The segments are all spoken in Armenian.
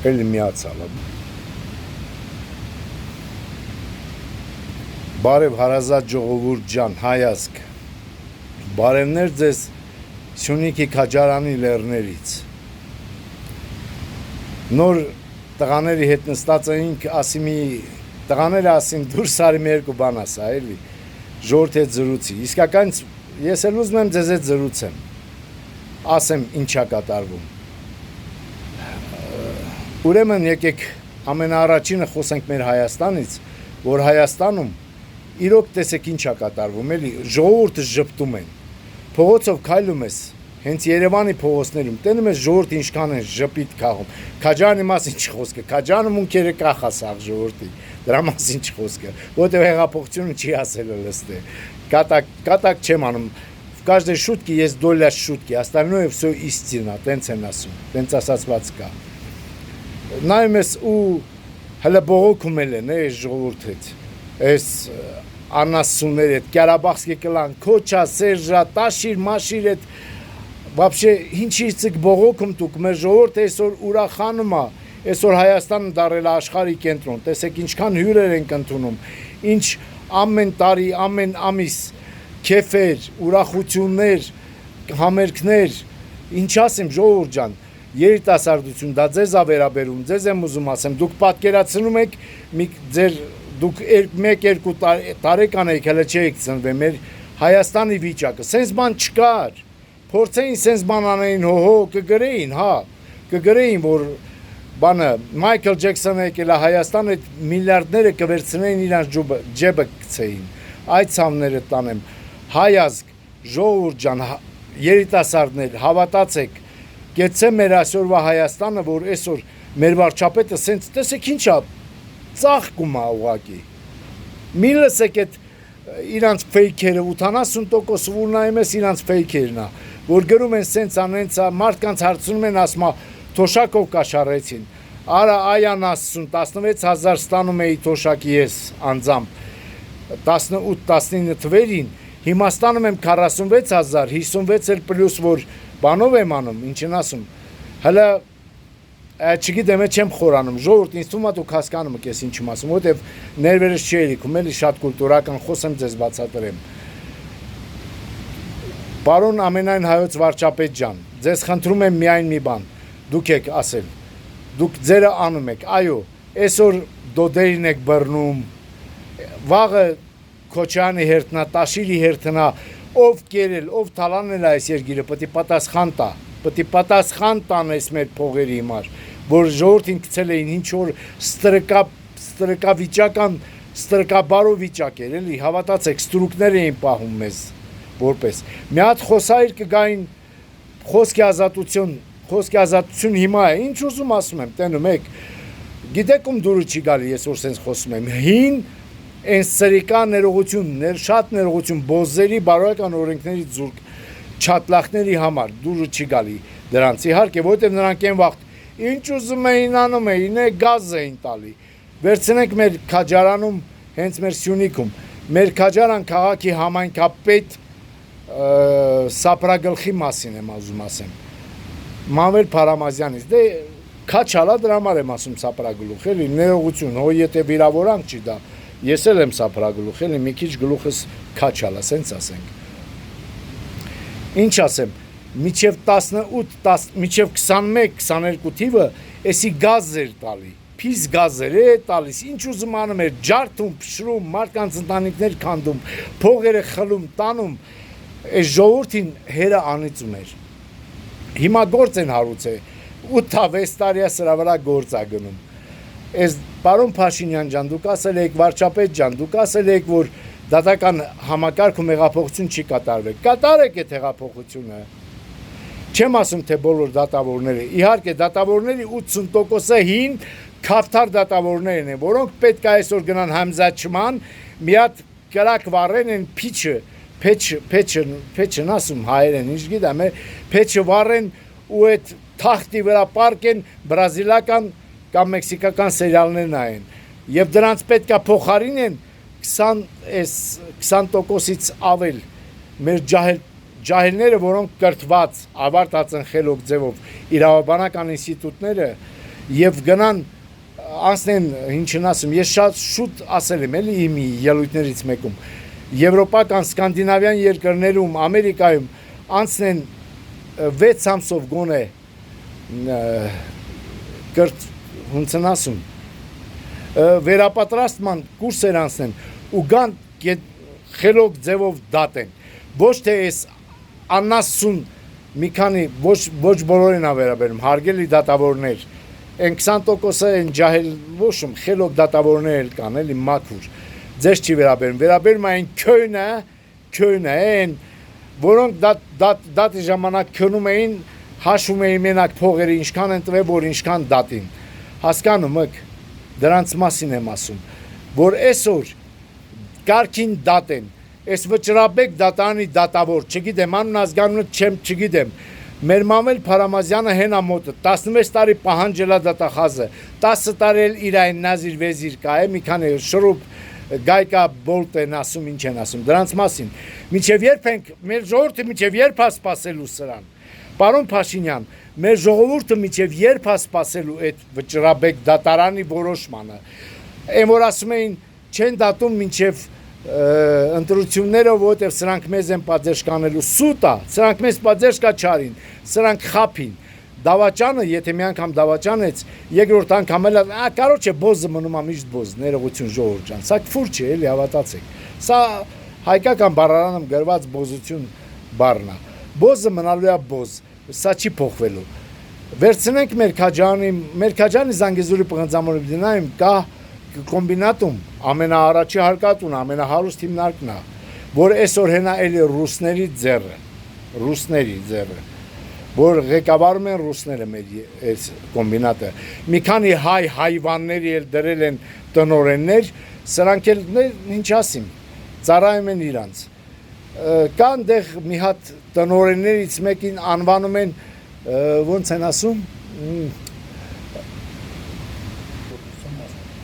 էլի միացալ։ Բարև հարազատ ժողովուրդ ջան, հայազգ։ Բարևներ ձեզ Սյունիքի Քաջարանի լեռներից։ Նոր տղաների հետ նստած էինք, ասիմի տղաները ասին դուրս արի մի երկու բան ասա, էլի ժողովրդի հետ զրուցի։ Իսկական ես էլ ուզում եմ ձեզ հետ զրուցեմ, ասեմ ինչա կատարվում։ Ուրեմն եկեք ամենաառաջինը խոսենք մեր Հայաստանից, որ Հայաստանում իրոք տեսեք ինչա կատարվում, էլի ժողովուրդը ժպտում են, փողոցով քայլում ես, հենց Երևանի փողոցներում տենում ես ժողովուրդը ինչքան են ժպիտ քաղում, Քաջարանի մասին չի խոսքը, Քաջարանը մունքերը կախա սաղ ժողովրդի, դրա մասին չի խոսքը, որտեղ հեղափոխությունը չի ասել լստե, կատակ չեմ անում, в каждой шутке есть доля шутки, остальное все истина, տենց են ասում, տենց ասացված կա։ Նայում ես ու հələ բողոքում են այս ժողովուրդը, այս անասուններ հետ, Կարաբաղսկի կլան, Քոչա, Սերժա, Տաշիր, Մաշիր հետ, вообще ինչից եք բողոքում դուք, մեր ժողովուրդը այսօր ուրախանում է, այսօր Հայաստանը դարել է աշխարհի կենտրոն, տեսեք ինչքան հյուրեր են ընդունում, ինչ ամեն տարի, ամեն ամիս քեֆեր, ուրախություններ, համերգներ, ինչ ասեմ ժողովուրդ ջան, երիտասարդություն, դա ձեզ է վերաբերում, ձեզ եմ ուզում ասեմ, դուք պատկերացնում եք դուք 1-2 տարեկան եք, հələ չեք ծնվել, մեր Հայաստանի վիճակը, սենց բան չկար, փորձեին սենց բան անեին, հո, կգրեին, հա, կգրեին, որ բանը, Մայքլ Ջեքսոնը եկել է Հայաստան, այդ միլիարդները կվերցնեին իրանց ջեբը կցեին, այդ ցավները տանեմ, հայազգ, ժողովուրդ ջան, երիտասարդներ, հավատացեք, կեցե մեր այսօրվա Հայաստանը, որ այսօր մեր վարչապետը սենց տեսեք ինչա ծաղկում է ուղակի, մի լսեք այդ իրանց ֆեյքերը, 80% որ նայում ես իրանց ֆեյքերն է, որ գրում են սենց անենց, մարդկանց հարցնում են ասում թոշակով կաշառեցին, արա այան ասում, 16,000 ստանում էի թոշակի ես անձամբ, 18-19 թվերին, հիմա ստանում եմ 46,000, 56 էլ պլյուս որ բանով եմ անում, ինչ են ասում, հələ չգիտեմ, չեմ խորանում, ժողովուրդ ինձ թվում է դուք հասկանում եք ես ինչ եմ ասում, որտեվ ներվերս չի երիքում, էլի շատ կուլտուրական խոսեմ ձեզ բացատրեմ։ Պարոն ամենայն հայոց վարչապետ ջան, ձեզ խնդրում եմ միայն մի բան, դուք եք ասել, դուք ձերը անում եք, այո, այսօր դոդերին եք բռնում, վաղը Քոչարյանի հերթնա, Տաշիրի հերթնա, ով կերել, ով թալանել այս երկիրը, պետք է պատասխան տա, պետք է պատասխան տան այս մեր փողերի համար, որ ժողովրդին գցել էին ինչ որ ստրկավիճական, ստրկաբարո վիճակ էր, էլի, հավատացեք, ստրուկներ էին պահում մեզ որպես։ Մի հատ խոսայր կգային խոսքի ազատություն հիմա է, ինչ ուզում ասում եմ, տենում եք, գիտեք ում դուրը չի գալի, ես որ սենց խոսում եմ, հին այն սրիկա ներողություն, շատ ներողություն, բոզերի բարոյական օրենքների զուրկ չատլախների համար դուրը չի գալի դրանց, իհարկե, որտեղ նրանք են վաղտ, ինչ ուզում էին անում էին, գազ էին տալի, վերցնենք մեր Քաջարանում, հենց մեր Սյունիքում, մեր Քաջարան քաղաքի համայնքապետ Սապրագլխի մասին եմ ուզում ասեմ, Մանվել Փարամազյանից, դե քաչալա դրա համար եմ ասում Սապրագլուխ, էլի, ներողություն, հո եթե վիրավորանք չի դա, ես էլ եմ Սապրագլուխ, էլի, մի քիչ գլուխս քաչալա, սենց ասենք։ Ինչ ասեմ, միջև 18, միջև 21-22 թիվը, էսի գազ էր տալի, փիս գազեր է տալիս, ինչ ուզում անում էր, ջարդում, փշրում, մարդկանց ընտանիքներ քանդում, փողերը խլում, տանում, այս ժողովրդին հերը անիծում էր։ Հիմա գործ են հարուցել, 8-6 տարի է սրա վրա գործ է գնում։ Այս պարոն Փաշինյան ջան, դուք ասել եք, վարչապետ ջան, դուք ասել եք, որ դատական համակարգում հեղափոխություն չի կատարվել։ Կատարեք այդ հեղափոխությունը։ Չեմ ասում, թե բոլոր դատավորները, իհարկե դատավորների 80%-ը հին քավթար դատավորներն են, որոնք պետք է այսօր գնան համզաչման, մի հատ կրակ վառեն են փեչն ասում հայերեն, ինչ գիտեմ, փեչը վառեն ու այդ թախտի վրա պարկեն բրազիլական կամ մեքսիկական սերիալներ նայեն, եւ դրանց պետք է փոխարինեն 20%-ից ավել մեր ջահելները, որոնք կրթված, ավարտած են խելոք ձևով իրավաբանական ինստիտուտները, եւ գնան անցնեն ինչն ասեմ, ես շատ շուտ ասել եմ էլի իմ ելույթներից մեկում եվրոպական սկանդինավյան երկրներում ամերիկայում անցնեն 6 ամսով գոնե կրտ ոնցն ասում վերապատրաստման կուրսեր անցնեն ու գան խելոք ձևով դատեն ոչ թե այս անասուն մի քանի ոչ բոլորին ա վերաբերում հարգելի դատավորներ այն 20%-ը այն ջահել ոչմ խելոք դատավորներ կան էլի մաքուր ձեզ չի վերաբերում այն քյույնը այն որոնք դատի ժամանակ քնում էին հաշվում էին մենակ փողերը ինչքան են տվել որ ինչքան դատին հասկանում եք դրանց մասին եմ ասում որ այսօր կարգին դատեն այս վճռաբեկ դատարանի դատավոր չգիտեմ անուն ազգանունը չգիտեմ մեր մամել Փարամազյանը հենա մոտը 16 տարի պահանջելա դատախազը 10 տարի էլ իր այն նազիր վեզիր կա է մի քանի շրուպ գայկա բոլտ են ասում ինչ են ասում դրանց մասին մինչև երբ ենք մեր ժողովուրդը մինչև երբ է սպասելու սրան պարոն Փաշինյան մեր ժողովուրդը մինչև երբ է սպասելու այդ վճռաբեկ դատարանի որոշմանը այն որ ասում էին չեն դատում մինչև ընտրությունները որովհետև սրանք մեզ են պատժ կանելու սուտ է սրանք մեզ պատժ կա չարին սրանք խափին դավաճանը եթե մի անգամ դավաճանեց երկրորդ անգամ էլ կարոջը բոզը մնում է միշտ բոզ ներողություն ժողովուրդ ջան սա քֆուր չէ էլի հավատացեք սա հայկական բառարանում գրված բոզություն բառն է բոզը մնալու է բոզ սա չի փոխվելու վերցնենք մեր քաջանի Զանգեզուրի պղնձամորի դինայում կա կոմբինատում ամենաառաջի հարկատուն ամենահարուստ հիմնարկն է որ այսօր հենա էլի ռուսների ձեռը որ ղեկավարում են ռուսները մեր այս կոմբինատը մի քանի հայվանների էլ դրել են տնօրեններ սրանք էլ ինչ ասիմ ծառայում են իրանց կան դեղ մի հատ տնօրեններից մեկին անվանում են ոնց են ասում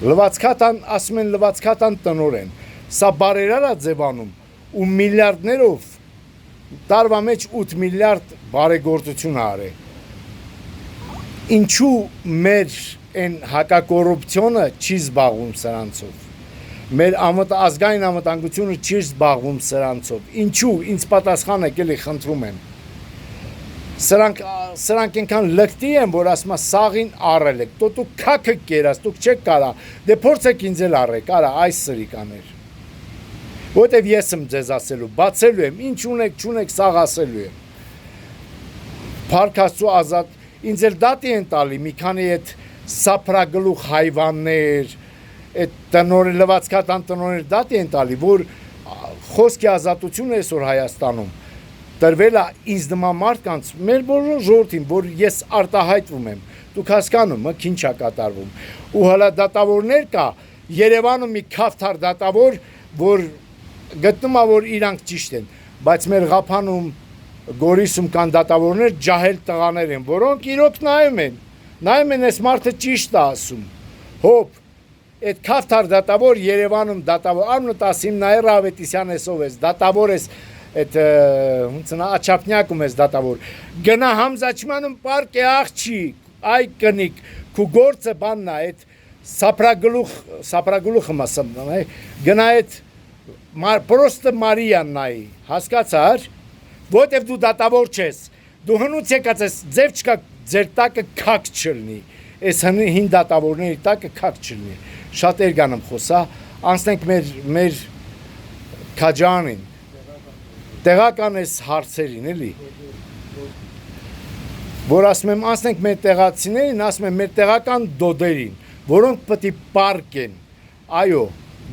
լվացքատան ասում են լվացքատան տնօրեն սա բարերար է ձևանում ու միլիարդներով տարվա մեջ 8 միլիարդ բարեգործություն արել ինչու մեր այն հակակոռուպցիոնը չի զբաղվում սրանցով մեր ազգային անվտանգությունը չի զբաղվում սրանցով ինչու ինձ պատասխան եք էլի խնդրում եմ սրանք այնքան լկտի են որ ասում է սաղին առել եք դուք քաքը կերած դուք չեք կարա դե փորձեք ինձ էլ առեք արա այս սրիկաներ որտեվ ես եմ ձեզ ասելու բացելու եմ ինչ ունեք սաղ ասելու եմ Փարքաստու ազատ ինձ էլ դատի են տալի մի քանի այդ սափրագլուխ հայվաններ այդ տնօրեն լվացքատան տնօրեններ դատի են տալի որ խոսքի ազատությունը այսօր Հայաստանում տրվել է ինձ նման մարդկանց մեր բոլոր ժողովրդին որ ես արտահայտվում եմ դուք հասկանում եք ինչ է կատարվում ու հələ դատավորներ կա Երևանում մի քավթար դատավոր որ գտնում է որ իրանք ճիշտ են բայց մեր Ղափանում Գորիսում կան դատավորներ ջահել տղաներ են որոնք իրոք նայում են այս մարդը ճիշտ է ասում հոп այդ քավթար դատավոր Երևանում դատավոր անունը տասիմ Նաիրա Ավետիսյան էսով ես դատավոր ես այդ ոնցնա աչափնյակում ես դատավոր գնա Համզաչմանում պարկ է աղջիկ այ կնիկ քու գործը բանն է այդ սափրագլուխը մասում գնա այդ պրոստը Մարիան նայի հասկացար որտեվ դու դատավոր չես դու հնուց եկած ես ձև չկա ձեր տակը քակ չլինի այս հին դատավորների տակը քակ չլինի շատ երգան եմ խոսա անցնենք մեր քաջանին տեղական այս հարցերին էլի որ ասում եմ անցնենք մեր տեղացիներին ասում եմ մեր տեղական դոդերին որոնք պետք է պարկեն այո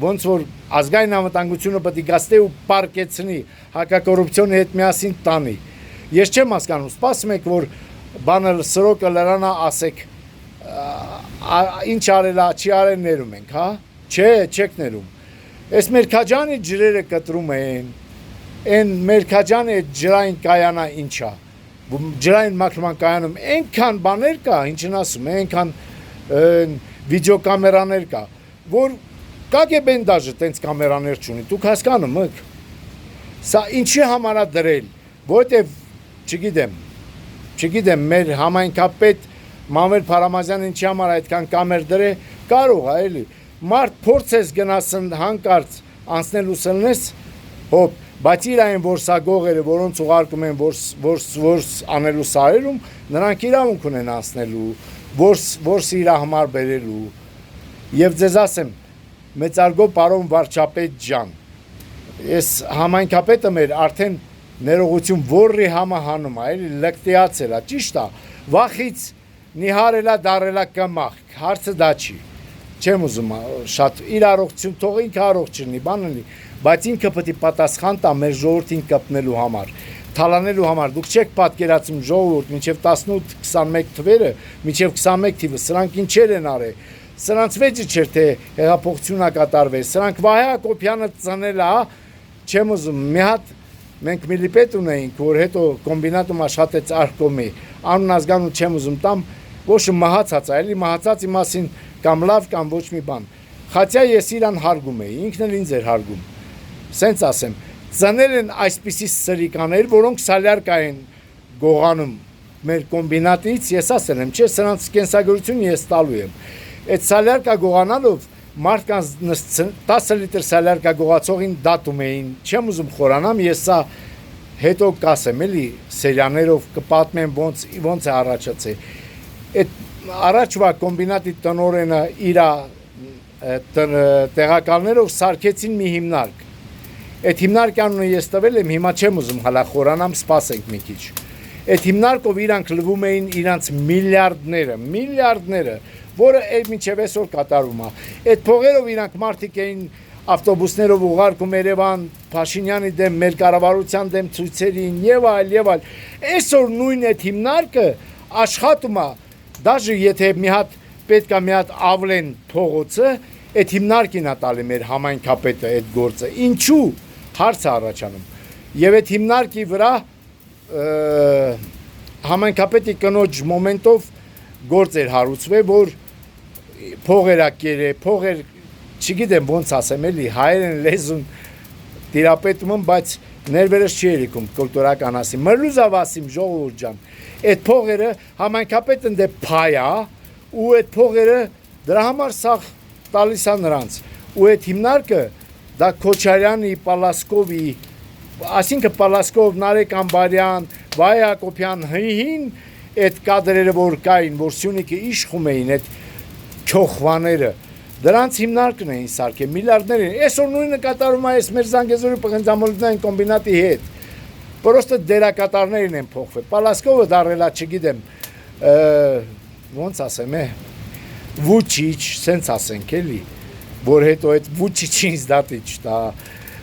ոնց որ ազգային անվտանգությունը պետք է գաստե ու պարկեցնի հակակոռուպցիոնի հետ միասին տանի ես չեմ հասկանում սպասում եք որ բանը սրոկը լրանա ասեք ինչ արելա չի արել ներում ենք հա չէ չեք ներում այս մեր քաջանի ջրերը կտրում են այն մեր քաջանի ջրային կայանա ինչա ջրային մաքրման կայանում այնքան բաներ կա ինչն ասում այնքան վիդեոկամերաներ կա որ KGB-ն դաժե տենց կամերաներ չունի դուք հասկանում եք սա ինչի համար է դրել որտեվ չգիտեմ մեր համայնքապետ Մանվել Փարամազյանն ինչի համար այդքան կամեր դրե, կարող է էլի։ Մարդ փորձես գնասն հանկարծ անցնելու սլնես, հոп, բայց իրային որսագողերը, որոնց ուղարկում են որս անելու սարերում, նրանք իրավունք ունեն անցնելու, որս իր համար բերելու։ Եվ ձեզ ասեմ, մեծարգո պարոն վարչապետ ջան, ես համայնքապետը մեր արդեն ներողություն որի համը հանում է, էլի լկտիացել է, ճիշտ է, վախից նիհարելա դարելա կմախ, հարցը դա չի, չեմ ուզում շատ իր առողջություն թող ինքը առողջ լինի, բան լինի, բայց ինքը պետք է պատասխան տա մեր ժողովրդին կպնելու համար, թալանելու համար, դուք չեք պատկերացնում ժողովուրդ, մինչև 18-21 թվերը, մինչև 21 թիվը, սրանք ինչեր են արել, սրանց վեճը չէր թե հեղափոխությունն կատարվեր, սրանք Վահե Հակոբյանը ծնել է, չեմ ուզում, մի հատ մենք միլիպետ ունեինք, որ հետո կոմբինատում աշխատեց Արկոմի, անուն ազգանուն չեմ ուզում տամ, ոչ մահացած է, էլի մահացածի մասին կամ լավ կամ ոչ մի բան։ Խացյա ես իրան հարգում էի, ինքն էլ ինձ էր հարգում։ Սենց ասեմ, ծնել են այսպիսի սրիկաներ, որոնք սալյարկա են գողանում մեր կոմբինատից, ես ասել եմ, չէ, սրանց կենսագրությունը ես տալու եմ։ Այդ սալյարկա գողանալով մարդկանց 10 լիտր սալյարկա գողացողին դատում էին, չեմ ուզում խորանամ, ես սա հետո կասեմ, էլի սերիաներով կպատմեմ ոնց է առաջացել։ Այդ առաջվա կոմբինատի տնօրենը իր տեղակալներով սարքեցին մի հիմնարկ։ Այդ հիմնարկի անունը ես տվել եմ, հիմա չեմ ուզում հալա խորանամ, սպասենք մի քիչ։ Այդ հիմնարկով իրանք լվում էին իրանց միլիարդները, որը մինչև այսօր կատարում է։ Այդ փողերով իրանք մարդիկ էին ավտոբուսներով ուղարկում Երևան, Փաշինյանի դեմ, մեր կառավարության դեմ ցույցերին եւ այլ։ Այսօր նույն այդ հիմնարկը աշխատում է, դաժե եթե մի հատ պետք է մի հատ ավլեն փողոցը, այդ հիմնարկին է տալի մեր համայնքապետը այդ գործը։ Ինչու հարց է առաջանում։ Եվ այդ հիմնարկի վրա համայնքապետի կնոջ մոմենտով գործ էր հարուցվել, որ փողեր ակերը, փողեր, չգիտեմ ոնց ասեմ, էլի հայերեն լեզուն տիրապետում եմ, բայց ներվերս չի երիքում կուլտուրական ասի։ Մրլուզավ ասիմ ժողովուրդ ջան, այդ փողերը համայնքապետն դե փայա ու այդ փողերը դրա համար սաղ տալիս է նրանց։ Ու այդ հիմնարկը դա Քոչարյանի, Պալասկովի, այսինքն Պալասկով, Նարեկ Ամբարյան, Վահե Հակոբյան հին այդ կադրերը որ կային, որ Սյունիքը իշխում էին այդ չոխվաները, դրանց հիմնարկն էին սարքել, միլիարդներ էին։ Այսօր նույնը կատարում է այս մեր Զանգեզուրի պղնձամոլության կոմբինատի հետ։ Պրոստը դերակատարներն են փոխվել։ Պալասկովը դարելա, չգիտեմ, ոնց ասեմ, Վուչիչ, սենց ասենք էլի, որ հետո այդ Վուչիչին զդատի չտա։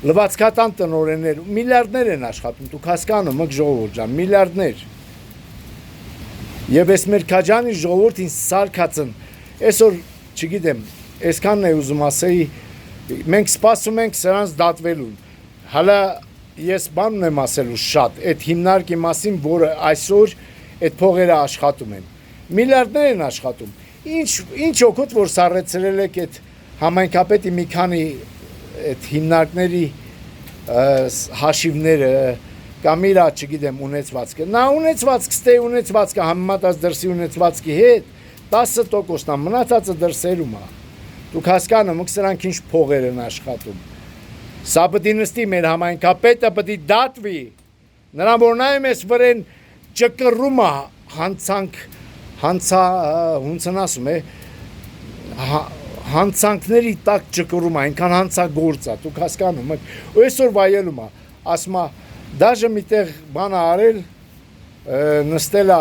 Լվացքատան տնօրեններ, միլիարդներ են աշխատում, դուք հասկանում եք ժողովուրդ ջան, միլիարդներ։ Եվ այս մեր քաջանի ժողովրդին սարքածն, այսօր, չգիտեմ, այսքանն է ուզում ասեի, մենք սպասում ենք սրանց դատվելուն։ Հալա ես բան ունեմ ասելու շատ, այդ հիմնարկի մասին, որը այսօր այդ փողերը աշխատում են։ Միլիարդներ են աշխատում։ Ինչ օգուտ որ սառեցրել եք այդ համայնքապետի մի քանի այդ հիմնարկների հաշիվները կամ իրա, չգիտեմ, ունեցվածքը։ Նա ունեցվածք ստե ունեցվածքը համեմատած դրսի ունեցվածքի հետ 10%-ն է, մնացածը դրսերում է։ Դուք հասկանում եք սրանք ինչ փողեր են աշխատում։ Սա պետք է նստի մեր համայնքապետը պետք է դատվի։ Նրան որ նայում ես վրեն ճկռում է ոնց ասում է հանցանքների տակ ճկռում է, այնքան հանցագործ է, դուք հասկանում եք։ Ու այսօր վայելում է, ասում է, դաժե միտեղ բան արել, նստել է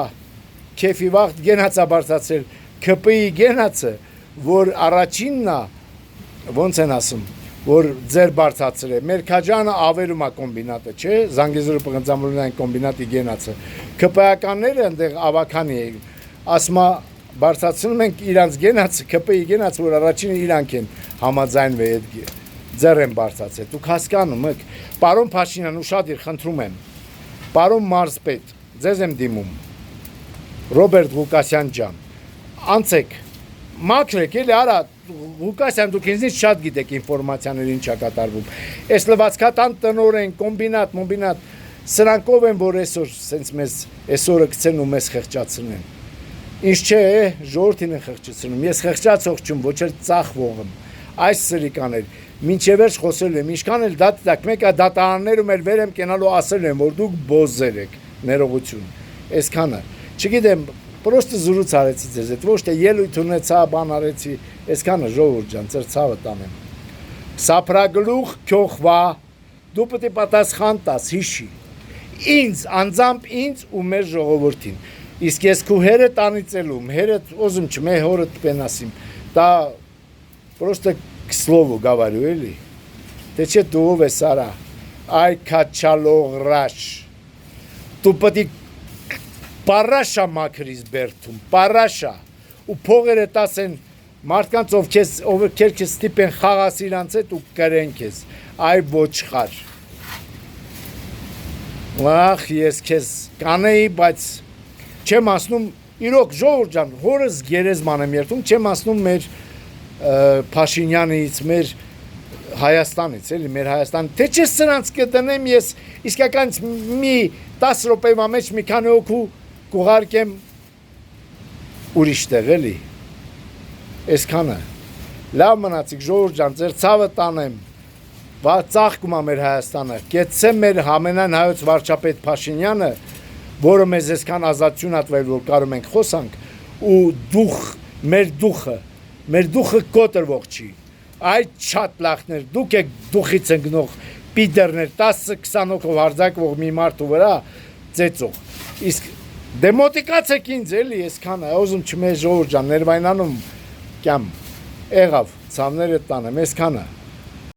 քեֆի վաղտ գենացա բարձացել, ԿՊ-ի գենացը, որ առաջինն է, ոնց են ասում, որ ձեր բարձացել է, մեր քաջանը ավերում է կոմբինատը, չէ, Զանգեզուրի պղնձամոլության կոմբինատի գենացը, ԿՊ-ականները ընդեղ ավականի էին, ասում է, բարձացնում ենք իրանց գենացը, ԿՊ-ի գենացը, որ առաջինը իրանք են համաձայնվել այդ ձեր են բարձացել, դուք հասկանում եք, պարոն Փաշինյան ուշադիր խնդրում եմ, պարոն մարզպետ, ձեզ եմ դիմում, Ռոբերտ Ղուկասյան ջան, անցեք, մաքրեք, էլի արա, Ղուկասյան դուք ինձնից շատ գիտեք ինֆորմացիաներ ինչ է կատարվում, այս լվացքատան տնօրեն, կոմբինատ, սրանք ով են, որ այսօր սենց մեզ այսօրը գցեն ու մեզ խեղճացնեն, Ինչ չէ, ժողովրդին են խղճացնում։ Ես խղճացող չեմ, ոչ էլ ծախվող եմ։ Այս սրիկաներ, մինչև վերջ խոսել եմ, ինչքան էլ դատակ, մեկը դատարաններում էլ վեր եմ կենալու ասել եմ, որ դուք բոզեր եք, ներողություն, այսքանը, չգիտեմ, պրոստը զրույց արեցի ձեզ հետ, ոչ թե ելույթ ունեցա, բան արեցի, այսքանը ժողովուրդ ջան, ձեր ցավը տանեմ, սափրագլուխ քյոխվա, դու պետք է պատասխան տաս, հիշի, ինձ, անձամբ ինձ ու մեր ժողովրդին, իսկ ես քու հերը տանիծելում, հերդ ոզում չմե հորդ պենասիմ, դա պրոստը к слову говорю, էլի, թե չէ դու ով ես արա, այ քաչալողրաշ, դու պետք է պարաշա մաքրիս բերդում, պարաշա, ու փողերը տասեն մարդկանց ովքեր քեզ ստիպեն խաղաս իրանց հետ ու կրեն քեզ, այ ոչխար, ախ ես քեզ կանեի, բայց չեմ ասնում, իրոք ժողովուրդ ջան, հորս գերեզման եմ երդում, չեմ ասնում մեր Փաշինյանից, մեր Հայաստանից, էլի, մեր Հայաստան, թե չէ սրանց կդնեմ ես, իսկական մի 10 րոպեվա մեջ մի քանի հոգու կուղարկեմ ուրիշ տեղ, էլի, այսքանը, լավ մնացիք, ժողովուրդ ջան, ձեր ցավը տանեմ, ծաղկում է մեր Հայաստանը, կեցցեմ մեր համենայն հայոց վարչապետ Փաշինյանը, որը մեզ այսքան ազատություն ատվել, որ կարում ենք խոսանք, ու մեր դուխը կոտրվող չի, այդ շատ լախներ, դուք եք դուխից ընկնող պիդերներ, 10-20 հոգով հարձակվող մի մարդու վրա ծեծող, իսկ դեմոտիկացեք ինձ էլի, այսքանը, ուզում չմե ժողովուրդ ջան, ներվայնանում կյամ, եղավ, ցավները տանեմ, այսքանը